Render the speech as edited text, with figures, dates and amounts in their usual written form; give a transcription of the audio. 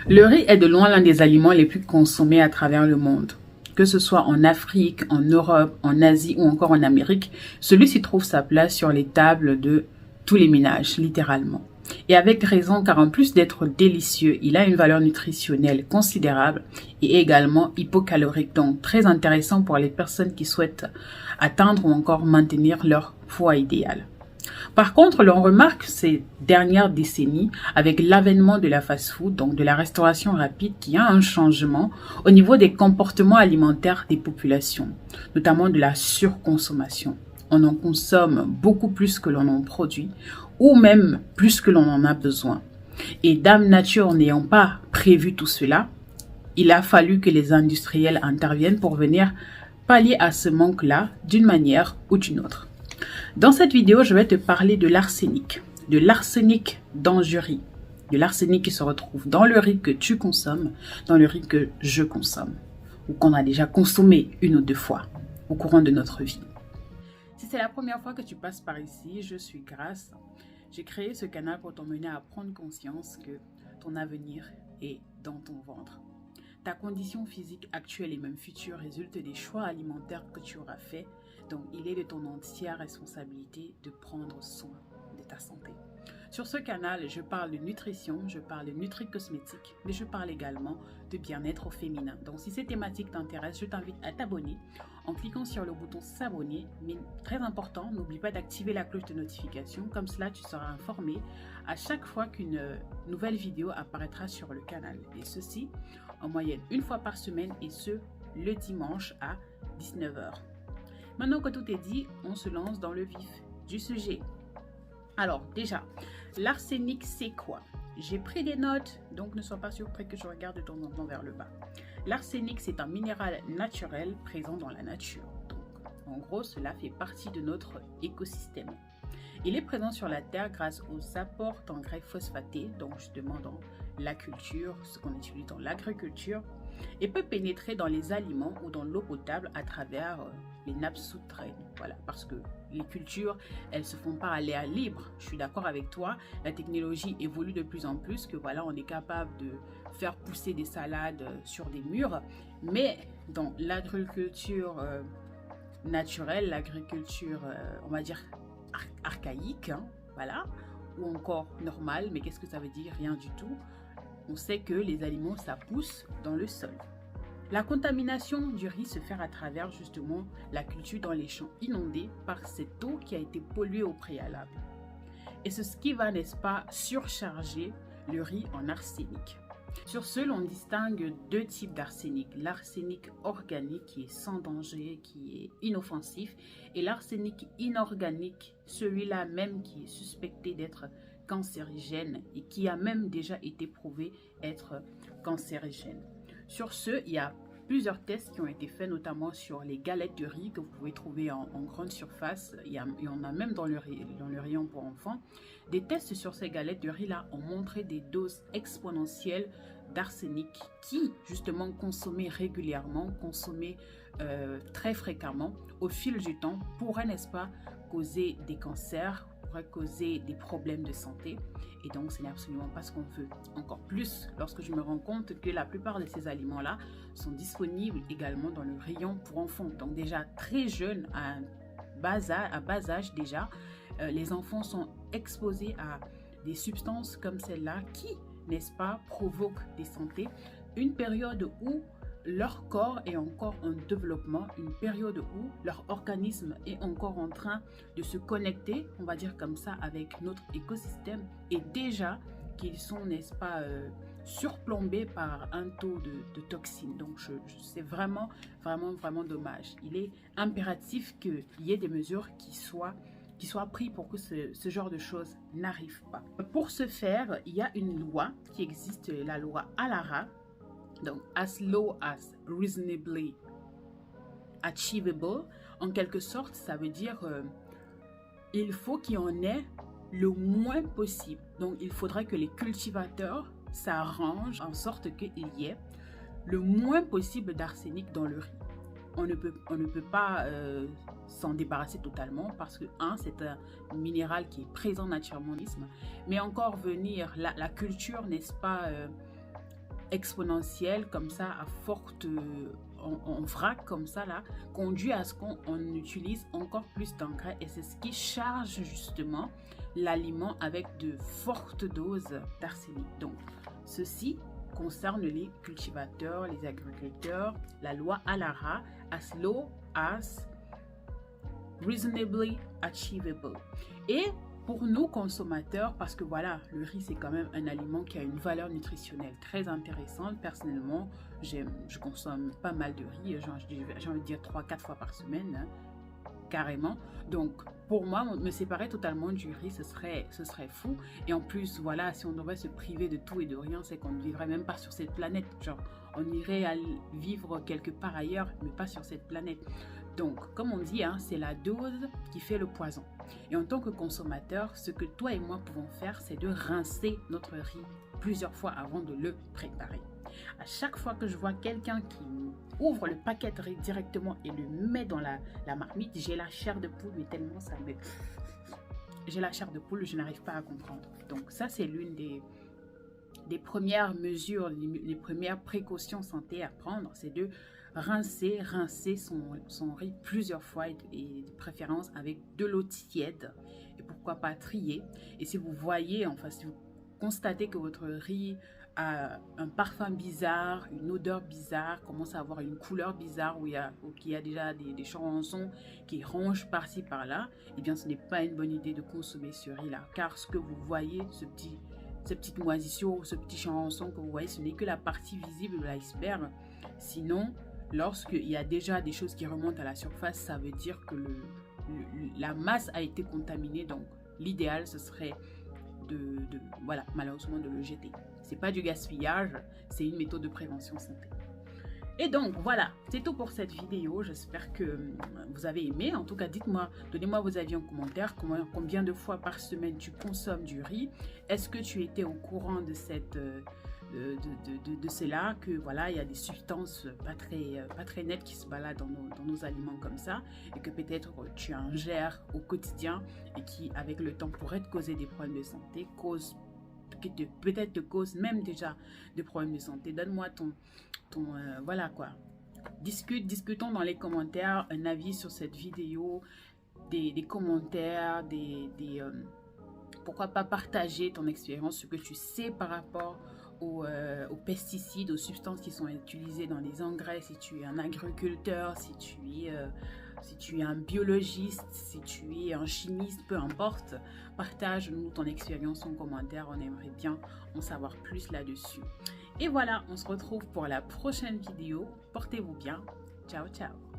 Le riz est de loin l'un des aliments les plus consommés à travers le monde. Que ce soit en Afrique, en Europe, en Asie ou encore en Amérique, celui-ci trouve sa place sur les tables de tous les ménages, littéralement. Et avec raison, car en plus d'être délicieux, il a une valeur nutritionnelle considérable et également hypocalorique, donc très intéressant pour les personnes qui souhaitent atteindre ou encore maintenir leur poids idéal. Par contre, l'on remarque ces dernières décennies avec l'avènement de la fast-food, donc de la restauration rapide, qu'il y a un changement au niveau des comportements alimentaires des populations, notamment de la surconsommation. On en consomme beaucoup plus que l'on en produit, ou même plus que l'on en a besoin. Et Dame Nature n'ayant pas prévu tout cela, il a fallu que les industriels interviennent pour venir pallier à ce manque-là d'une manière ou d'une autre. Dans cette vidéo, je vais te parler de l'arsenic dans du riz, de l'arsenic qui se retrouve dans le riz que tu consommes, dans le riz que je consomme, ou qu'on a déjà consommé une ou deux fois au courant de notre vie. Si c'est la première fois que tu passes par ici, je suis Grace. J'ai créé ce canal pour t'emmener à prendre conscience que ton avenir est dans ton ventre. Ta condition physique actuelle et même future résulte des choix alimentaires que tu auras faits. Donc, il est de ton entière responsabilité de prendre soin de ta santé. Sur ce canal, je parle de nutrition, je parle de nutri-cosmétique, mais je parle également de bien-être au féminin. Donc, si ces thématiques t'intéressent, je t'invite à t'abonner en cliquant sur le bouton s'abonner. Mais très important, n'oublie pas d'activer la cloche de notification. Comme cela, tu seras informé à chaque fois qu'une nouvelle vidéo apparaîtra sur le canal. Et ceci, en moyenne, une fois par semaine et ce, le dimanche à 19 h. Maintenant que tout est dit, on se lance dans le vif du sujet. Alors déjà, l'arsenic c'est quoi? J'ai pris des notes, donc ne sois pas surpris que je regarde de temps en temps vers le bas. L'arsenic c'est un minéral naturel présent dans la nature. Donc en gros, cela fait partie de notre écosystème. Il est présent sur la Terre grâce aux apports d'engrais phosphatés, donc justement dans la culture, ce qu'on utilise dans l'agriculture, et peut pénétrer dans les aliments ou dans l'eau potable à travers les nappes souterraines. Voilà, parce que les cultures, elles se font pas à l'air libre. Je suis d'accord avec toi, la technologie évolue de plus en plus, que voilà, on est capable de faire pousser des salades sur des murs, mais dans l'agriculture naturelle, l'agriculture, on va dire, archaïque, hein, voilà, ou encore normale, mais qu'est-ce que ça veut dire? Rien du tout. On sait que les aliments, ça pousse dans le sol. La contamination du riz se fait à travers justement la culture dans les champs inondés par cette eau qui a été polluée au préalable. Et c'est ce qui va, n'est-ce pas, surcharger le riz en arsenic. Sur ce, l'on distingue deux types d'arsenic. L'arsenic organique qui est sans danger, qui est inoffensif, et l'arsenic inorganique, celui-là même qui est suspecté d'être cancérigène et qui a même déjà été prouvé être cancérigène. Sur ce, il y a plusieurs tests qui ont été faits, notamment sur les galettes de riz que vous pouvez trouver en grande surface. Il y en a même dans le rayon pour enfants. Des tests sur ces galettes de riz-là ont montré des doses exponentielles d'arsenic qui, justement, consommées régulièrement, consommées très fréquemment, au fil du temps, pourraient, n'est-ce pas, causer des cancers, pourrait causer des problèmes de santé, et donc ce n'est absolument pas ce qu'on veut. Encore plus lorsque je me rends compte que la plupart de ces aliments-là sont disponibles également dans le rayon pour enfants. Donc déjà très jeunes, à bas âge déjà, les enfants sont exposés à des substances comme celle-là qui, n'est-ce pas, provoquent des santé. Une période où leur corps est encore en développement, une période où leur organisme est encore en train de se connecter, on va dire comme ça, avec notre écosystème, et déjà qu'ils sont, n'est-ce pas, surplombés par un taux de toxines. Donc c'est vraiment dommage. Il est impératif qu'il y ait des mesures qui soient prises pour que ce genre de choses n'arrive pas. Pour ce faire, il y a une loi qui existe, la loi ALARA. Donc, as low as reasonably achievable, en quelque sorte, ça veut dire il faut qu'il y en ait le moins possible. Donc, il faudrait que les cultivateurs s'arrangent en sorte qu'il y ait le moins possible d'arsenic dans le riz. On ne peut pas s'en débarrasser totalement parce que, c'est un minéral qui est présent naturellement, mais encore venir, la culture, n'est-ce pas, exponentielle, comme ça, à forte, en vrac, comme ça, là, conduit à ce qu'on utilise encore plus d'engrais. Et c'est ce qui charge justement l'aliment avec de fortes doses d'arsenic. Donc, ceci concerne les cultivateurs, les agriculteurs. La loi ALARA, as low as reasonably achievable. Et pour nous consommateurs, parce que voilà, le riz c'est quand même un aliment qui a une valeur nutritionnelle très intéressante. Personnellement, je consomme pas mal de riz, j'ai envie de dire 3-4 fois par semaine, hein, carrément. Donc pour moi, me séparer totalement du riz, ce serait fou. Et en plus, voilà, si on devrait se priver de tout et de rien, c'est qu'on ne vivrait même pas sur cette planète. Genre, on irait vivre quelque part ailleurs, mais pas sur cette planète. Donc, comme on dit, hein, c'est la dose qui fait le poison. Et en tant que consommateur, ce que toi et moi pouvons faire, c'est de rincer notre riz plusieurs fois avant de le préparer. À chaque fois que je vois quelqu'un qui ouvre le paquet de riz directement et le met dans la marmite, j'ai la chair de poule, mais tellement ça me... J'ai la chair de poule, je n'arrive pas à comprendre. Donc ça, c'est l'une des premières mesures, les premières précautions santé à prendre, c'est de rincer son riz plusieurs fois et de préférence avec de l'eau tiède et pourquoi pas trier. Et si vous voyez, enfin si vous constatez que votre riz a un parfum bizarre, une odeur bizarre, commence à avoir une couleur bizarre où qu'il y a déjà des charançons qui rongent par-ci par-là, eh bien ce n'est pas une bonne idée de consommer ce riz-là, car ce que vous voyez, ces petites moisissures, ce petit charançon que vous voyez, ce n'est que la partie visible de l'iceberg. Sinon, lorsqu'il y a déjà des choses qui remontent à la surface, ça veut dire que la masse a été contaminée. Donc, l'idéal, ce serait voilà, malheureusement, de le jeter. C'est pas du gaspillage, c'est une méthode de prévention santé. Et donc voilà, c'est tout pour cette vidéo. J'espère que vous avez aimé. En tout cas, dites-moi, donnez-moi vos avis en commentaire. Combien de fois par semaine tu consommes du riz? Est-ce que tu étais au courant de cela, que voilà, il y a des substances pas très nettes qui se baladent dans nos aliments comme ça, et que peut-être tu ingères au quotidien et qui, avec le temps, pourrait te causer des problèmes de santé, peut-être te cause même déjà des problèmes de santé. Donne-moi voilà quoi. Discutons dans les commentaires un avis sur cette vidéo, des commentaires, pourquoi pas partager ton expérience, ce que tu sais par rapport aux pesticides, aux substances qui sont utilisées dans les engrais, si tu es un agriculteur, si tu es un biologiste, si tu es un chimiste, peu importe, partage-nous ton expérience en commentaire, on aimerait bien en savoir plus là-dessus. Et voilà, on se retrouve pour la prochaine vidéo, portez-vous bien, ciao ciao.